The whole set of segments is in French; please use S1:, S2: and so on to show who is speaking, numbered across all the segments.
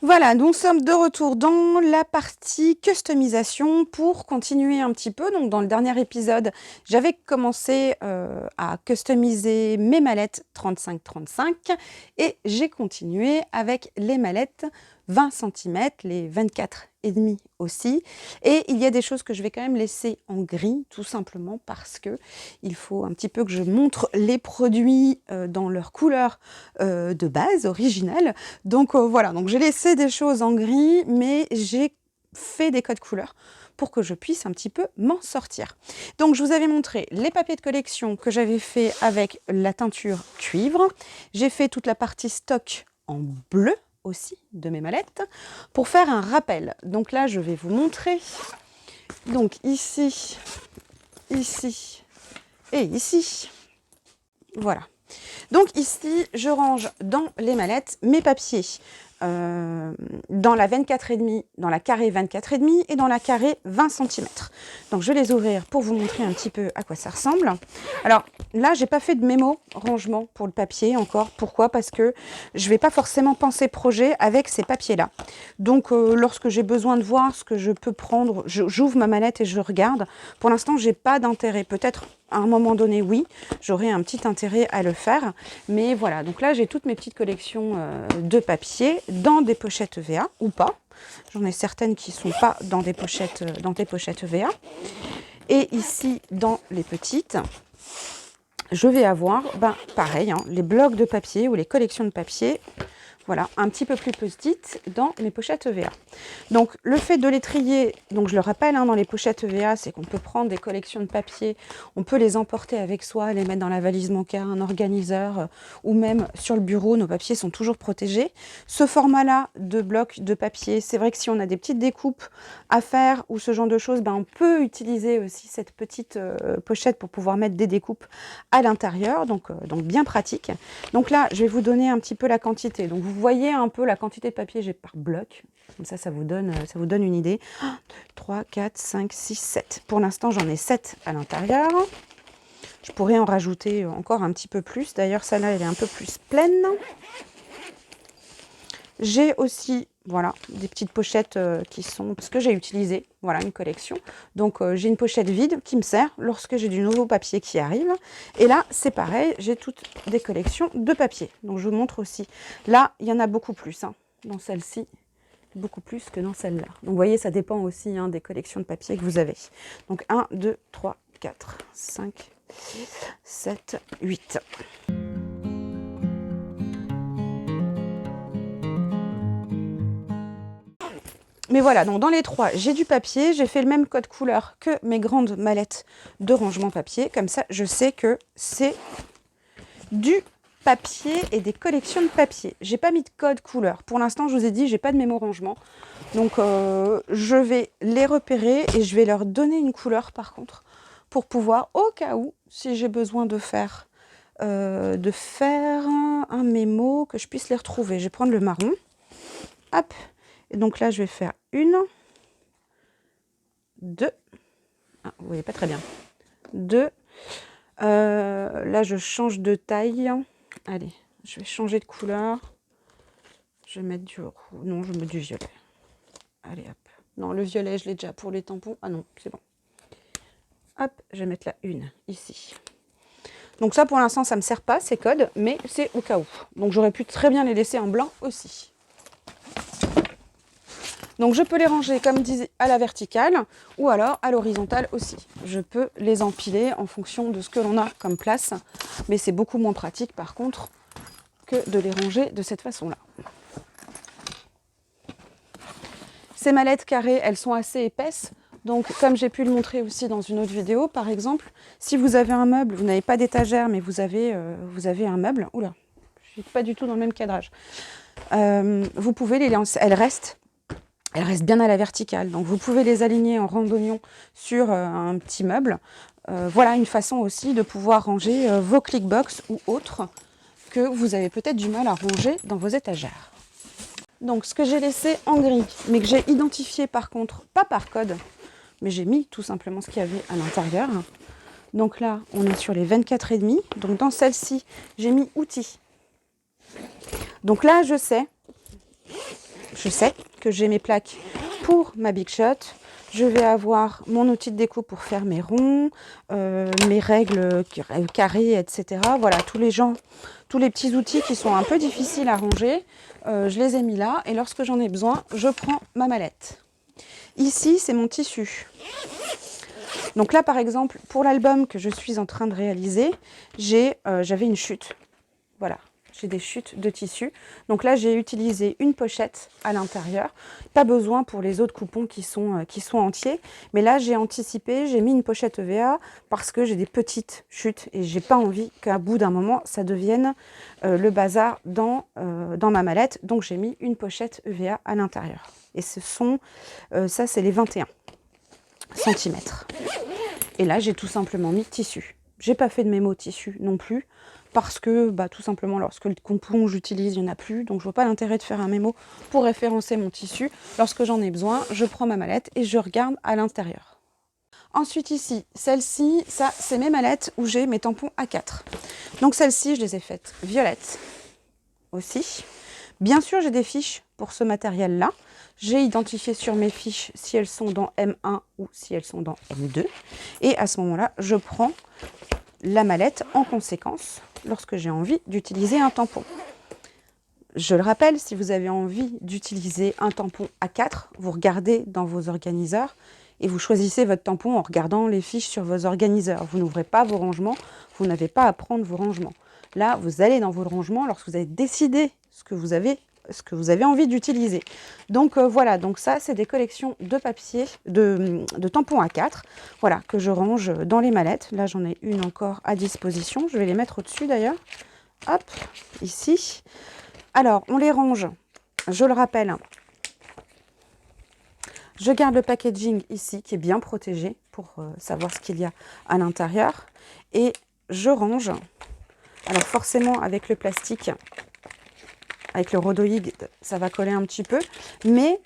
S1: Voilà, nous sommes de retour dans la partie customisation pour continuer un petit peu. Donc, dans le dernier épisode, j'avais commencé à customiser mes mallettes 35-35 et j'ai continué avec les mallettes 20 cm, les 24,5 aussi. Et il y a des choses que je vais quand même laisser en gris, tout simplement parce que il faut un petit peu que je montre les produits dans leur couleur de base, originale. Donc voilà, donc j'ai laissé des choses en gris, mais j'ai fait des codes couleurs pour que je puisse un petit peu m'en sortir. Donc je vous avais montré les papiers de collection que j'avais fait avec la teinture cuivre. J'ai fait toute la partie stock en bleu aussi de mes mallettes pour faire un rappel. Donc là, je vais vous montrer. Donc ici, ici et ici. Voilà. Donc ici, je range dans les mallettes mes papiers dans la 24,5, dans la carré 24,5 et dans la carré 20 cm. Donc je vais les ouvrir pour vous montrer un petit peu à quoi ça ressemble. Alors là, j'ai pas fait de mémo rangement pour le papier encore. Pourquoi? Parce que je vais pas forcément penser projet avec ces papiers-là. Donc lorsque j'ai besoin de voir ce que je peux prendre, j'ouvre ma mallette et je regarde. Pour l'instant, j'ai pas d'intérêt. Peut-être à un moment donné, oui, j'aurai un petit intérêt à le faire. Mais voilà, donc là, j'ai toutes mes petites collections de papier dans des pochettes EVA ou pas. J'en ai certaines qui ne sont pas dans des pochettes EVA. Et ici, dans les petites, je vais avoir, pareil, hein, les blocs de papier ou les collections de papier. Voilà, un petit peu plus petites dans mes pochettes EVA. Donc, le fait de les trier, donc je le rappelle, hein, dans les pochettes EVA, c'est qu'on peut prendre des collections de papier, on peut les emporter avec soi, les mettre dans la valise manca, un organiseur, ou même sur le bureau, nos papiers sont toujours protégés. Ce format-là de bloc de papier, c'est vrai que si on a des petites découpes à faire ou ce genre de choses, on peut utiliser aussi cette petite pochette pour pouvoir mettre des découpes à l'intérieur, donc bien pratique. Donc là, je vais vous donner un petit peu la quantité. Donc vous voyez un peu la quantité de papier j'ai par bloc. Comme ça vous donne une idée. 3, 4, 5, 6, 7. Pour l'instant, j'en ai 7 à l'intérieur. Je pourrais en rajouter encore un petit peu plus. D'ailleurs, celle-là, elle est un peu plus pleine. J'ai aussi, voilà, des petites pochettes qui sont, parce que j'ai utilisé, voilà, une collection. Donc, j'ai une pochette vide qui me sert lorsque j'ai du nouveau papier qui arrive. Et là, c'est pareil, j'ai toutes des collections de papier. Donc, je vous montre aussi. Là, il y en a beaucoup plus, hein, dans celle-ci. Beaucoup plus que dans celle-là. Donc, vous voyez, ça dépend aussi des collections de papier que vous avez. Donc, 1, 2, 3, 4, 5, 6, 7, 8. Mais voilà, donc dans les trois, j'ai du papier, j'ai fait le même code couleur que mes grandes mallettes de rangement papier. Comme ça, je sais que c'est du papier et des collections de papier. J'ai pas mis de code couleur. Pour l'instant, je vous ai dit, j'ai pas de mémo rangement. Donc, je vais les repérer et je vais leur donner une couleur par contre pour pouvoir, au cas où, si j'ai besoin de faire un mémo, que je puisse les retrouver. Je vais prendre le marron. Hop. Et donc là, je vais faire 1, 2. Ah, vous voyez pas très bien. 2. Là, je change de taille. Allez, je vais changer de couleur. Je vais mettre du rouge. Non, je mets du violet. Allez, hop. Non, le violet, je l'ai déjà pour les tampons. Ah non, c'est bon. Hop, je vais mettre la 1 ici. Donc ça, pour l'instant, ça ne me sert pas, ces codes, mais c'est au cas où. Donc j'aurais pu très bien les laisser en blanc aussi. Donc je peux les ranger, comme disait, à la verticale ou alors à l'horizontale aussi. Je peux les empiler en fonction de ce que l'on a comme place, mais c'est beaucoup moins pratique par contre que de les ranger de cette façon-là. Ces mallettes carrées, elles sont assez épaisses. Donc, comme j'ai pu le montrer aussi dans une autre vidéo, par exemple, si vous avez un meuble, vous n'avez pas d'étagère, mais vous avez un meuble, oula, je suis pas du tout dans le même cadrage, vous pouvez les lancer, elles restent bien à la verticale. Donc, vous pouvez les aligner en randonnion sur un petit meuble. Voilà une façon aussi de pouvoir ranger vos clickbox ou autres que vous avez peut-être du mal à ranger dans vos étagères. Donc, ce que j'ai laissé en gris, mais que j'ai identifié par contre, pas par code, mais j'ai mis tout simplement ce qu'il y avait à l'intérieur. Donc là, on est sur les 24,5. Donc dans celle-ci, j'ai mis outils. Donc là, je sais je sais que j'ai mes plaques pour ma Big Shot. Je vais avoir mon outil de découpe pour faire mes ronds, mes règles carrées, etc. Voilà, tous les petits outils qui sont un peu difficiles à ranger, je les ai mis là. Et lorsque j'en ai besoin, je prends ma mallette. Ici, c'est mon tissu. Donc là, par exemple, pour l'album que je suis en train de réaliser, j'avais une chute. Voilà. J'ai des chutes de tissu. Donc là, j'ai utilisé une pochette à l'intérieur. Pas besoin pour les autres coupons qui sont entiers. Mais là, j'ai anticipé, j'ai mis une pochette EVA parce que j'ai des petites chutes et j'ai pas envie qu'à bout d'un moment, ça devienne le bazar dans ma mallette. Donc, j'ai mis une pochette EVA à l'intérieur. Et ça, c'est les 21 cm. Et là, j'ai tout simplement mis tissu. J'ai pas fait de mémo tissu non plus. Parce que tout simplement lorsque le coupon j'utilise, il n'y en a plus. Donc je vois pas l'intérêt de faire un mémo pour référencer mon tissu. Lorsque j'en ai besoin, je prends ma mallette et je regarde à l'intérieur. Ensuite ici, celle-ci, ça c'est mes mallettes où j'ai mes tampons A4. Donc celles-ci, je les ai faites violettes aussi. Bien sûr, j'ai des fiches pour ce matériel-là. J'ai identifié sur mes fiches si elles sont dans M1 ou si elles sont dans M2. Et à ce moment-là, je prends la mallette en conséquence lorsque j'ai envie d'utiliser un tampon. Je le rappelle, si vous avez envie d'utiliser un tampon A4, vous regardez dans vos organiseurs et vous choisissez votre tampon en regardant les fiches sur vos organiseurs. Vous n'ouvrez pas vos rangements, vous n'avez pas à prendre vos rangements. Là, vous allez dans vos rangements lorsque vous avez décidé ce que vous avez envie d'utiliser. Donc voilà, donc ça c'est des collections de papier, de tampons A4, voilà, que je range dans les mallettes. Là j'en ai une encore à disposition, je vais les mettre au-dessus d'ailleurs. Hop, ici. Alors on les range, je le rappelle, je garde le packaging ici qui est bien protégé pour savoir ce qu'il y a à l'intérieur. Et je range, alors forcément avec le plastique, avec le rhodoïde, ça va coller un petit peu. Mais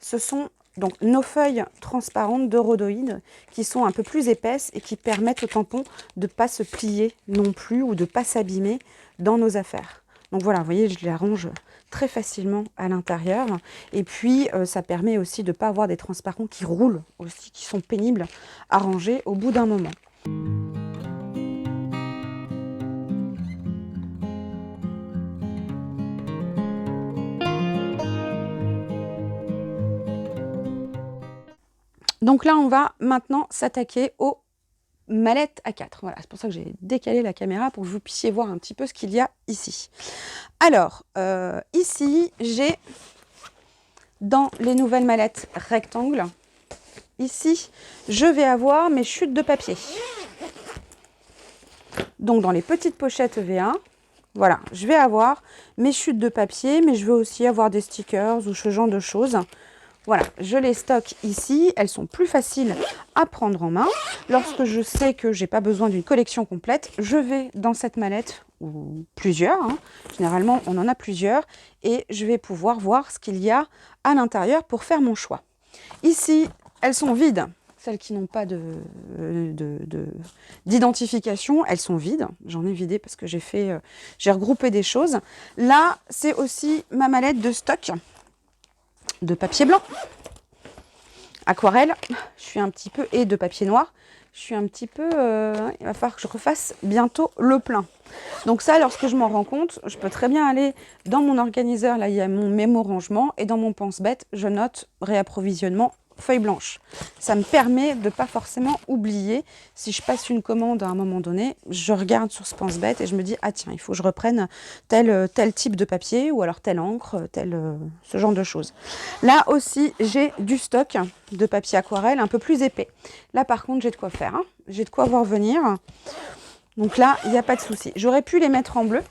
S1: ce sont donc nos feuilles transparentes de rhodoïde qui sont un peu plus épaisses et qui permettent au tampon de ne pas se plier non plus ou de ne pas s'abîmer dans nos affaires. Donc voilà, vous voyez, je les range très facilement à l'intérieur. Et puis, ça permet aussi de ne pas avoir des transparents qui roulent aussi, qui sont pénibles à ranger au bout d'un moment. Donc là, on va maintenant s'attaquer aux mallettes A4. Voilà, c'est pour ça que j'ai décalé la caméra pour que vous puissiez voir un petit peu ce qu'il y a ici. Alors, ici, j'ai dans les nouvelles mallettes rectangles, ici, je vais avoir mes chutes de papier. Donc, dans les petites pochettes EVA, voilà, je vais avoir mes chutes de papier, mais je vais aussi avoir des stickers ou ce genre de choses. Voilà, je les stocke ici. Elles sont plus faciles à prendre en main. Lorsque je sais que je n'ai pas besoin d'une collection complète, je vais dans cette mallette, ou plusieurs, hein. Généralement, on en a plusieurs, et je vais pouvoir voir ce qu'il y a à l'intérieur pour faire mon choix. Ici, elles sont vides. Celles qui n'ont pas d'identification, elles sont vides. J'en ai vidé parce que j'ai regroupé des choses. Là, c'est aussi ma mallette de stock de papier blanc, aquarelle, je suis un petit peu, et de papier noir, je suis un petit peu, il va falloir que je refasse bientôt le plein. Donc ça, lorsque je m'en rends compte, je peux très bien aller dans mon organiseur, là il y a mon mémo rangement, et dans mon pense-bête, je note réapprovisionnement feuille blanche. Ça me permet de ne pas forcément oublier. Si je passe une commande à un moment donné, je regarde sur ce pense-bête et je me dis, ah tiens, il faut que je reprenne tel type de papier ou alors telle encre, ce genre de choses. Là aussi, j'ai du stock de papier aquarelle un peu plus épais. Là par contre, j'ai de quoi faire, hein. J'ai de quoi voir venir. Donc là, il n'y a pas de souci. J'aurais pu les mettre en bleu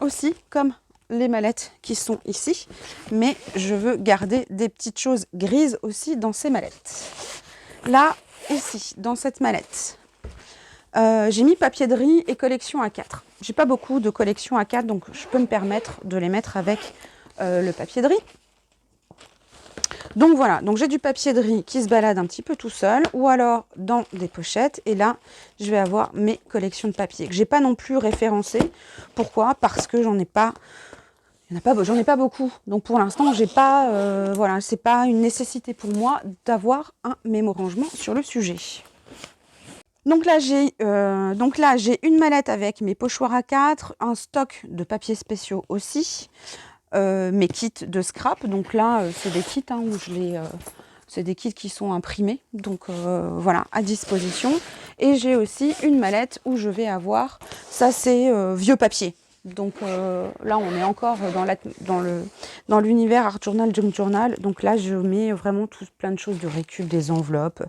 S1: aussi, comme les mallettes qui sont ici, mais je veux garder des petites choses grises aussi dans ces mallettes. Là, ici, dans cette mallette, j'ai mis papier de riz et collection A4. J'ai pas beaucoup de collection A4, donc je peux me permettre de les mettre avec le papier de riz. Donc voilà, donc j'ai du papier de riz qui se balade un petit peu tout seul, ou alors dans des pochettes. Et là, je vais avoir mes collections de papier que j'ai pas non plus référencées. Pourquoi? Parce que j'en ai pas J'en ai pas beaucoup. Donc pour l'instant, j'ai pas, voilà, c'est pas une nécessité pour moi d'avoir un mémo-rangement sur le sujet. Donc là, j'ai une mallette avec mes pochoirs A4, un stock de papiers spéciaux aussi, mes kits de scrap. Donc là, c'est des kits où c'est des kits qui sont imprimés, donc voilà, à disposition. Et j'ai aussi une mallette où je vais avoir, ça c'est vieux papier. Donc là, on est encore dans l'univers Art Journal, Junk Journal. Donc là, je mets vraiment plein de choses, du récup, des enveloppes,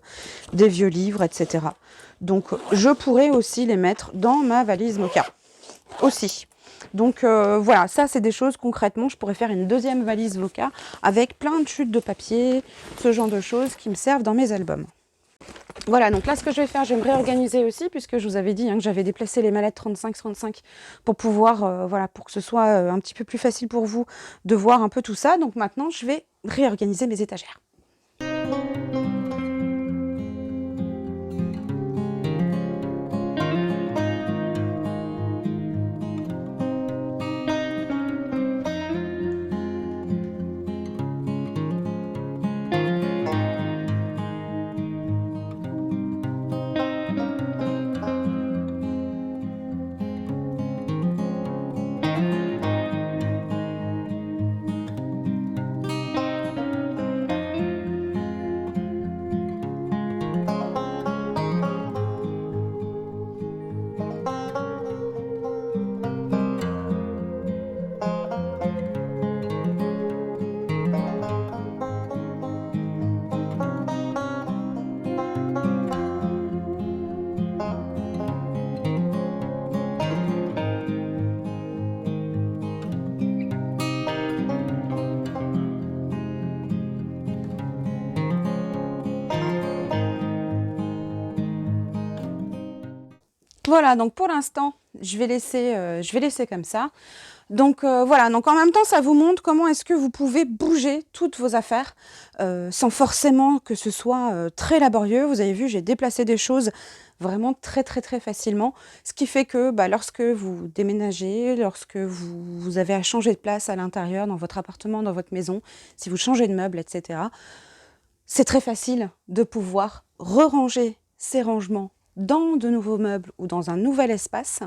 S1: des vieux livres, etc. Donc je pourrais aussi les mettre dans ma valise Moka aussi. Donc voilà, ça c'est des choses concrètement, je pourrais faire une deuxième valise Moka avec plein de chutes de papier, ce genre de choses qui me servent dans mes albums. Voilà, donc là ce que je vais faire, je vais me réorganiser aussi, puisque je vous avais dit que j'avais déplacé les mallettes 35-35 pour pouvoir, voilà, pour que ce soit un petit peu plus facile pour vous de voir un peu tout ça. Donc maintenant je vais réorganiser mes étagères. Voilà, donc pour l'instant, je vais laisser comme ça. Donc voilà, donc en même temps, ça vous montre comment est-ce que vous pouvez bouger toutes vos affaires sans forcément que ce soit très laborieux. Vous avez vu, j'ai déplacé des choses vraiment très facilement, ce qui fait que lorsque vous déménagez, lorsque vous avez à changer de place à l'intérieur, dans votre appartement, dans votre maison, si vous changez de meuble, etc., c'est très facile de pouvoir re-ranger ces rangements dans de nouveaux meubles ou dans un nouvel espace.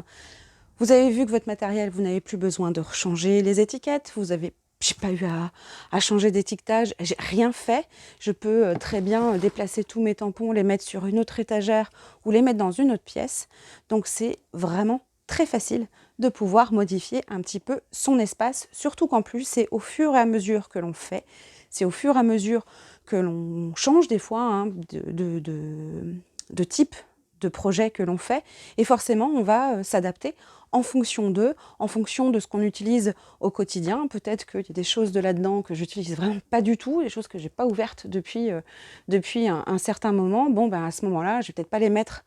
S1: Vous avez vu que votre matériel, vous n'avez plus besoin de changer les étiquettes. J'ai pas eu à changer d'étiquetage, j'ai rien fait. Je peux très bien déplacer tous mes tampons, les mettre sur une autre étagère ou les mettre dans une autre pièce. Donc c'est vraiment très facile de pouvoir modifier un petit peu son espace, surtout qu'en plus c'est au fur et à mesure que l'on fait, c'est au fur et à mesure que l'on change des fois de type de projet que l'on fait, et forcément on va s'adapter en fonction de ce qu'on utilise au quotidien. Peut-être qu'il y a des choses de là-dedans que j'utilise vraiment pas du tout, des choses que j'ai pas ouvertes depuis un certain moment. Bon, à ce moment-là, je vais peut-être pas les mettre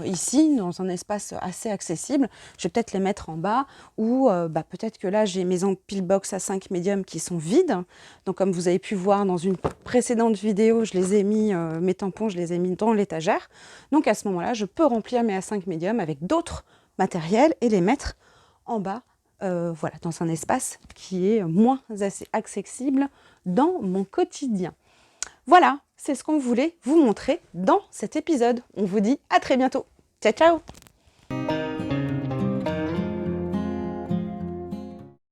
S1: ici, dans un espace assez accessible. Je vais peut-être les mettre en bas, ou peut-être que là, j'ai mes empile box à 5 médiums qui sont vides. Donc, comme vous avez pu voir dans une précédente vidéo, je les ai mis, mes tampons, je les ai mis dans l'étagère. Donc, à ce moment-là, je peux remplir mes A5 médiums avec d'autres matériels et les mettre en bas, voilà, dans un espace qui est moins accessible dans mon quotidien. Voilà, c'est ce qu'on voulait vous montrer dans cet épisode. On vous dit à très bientôt. Ciao, ciao!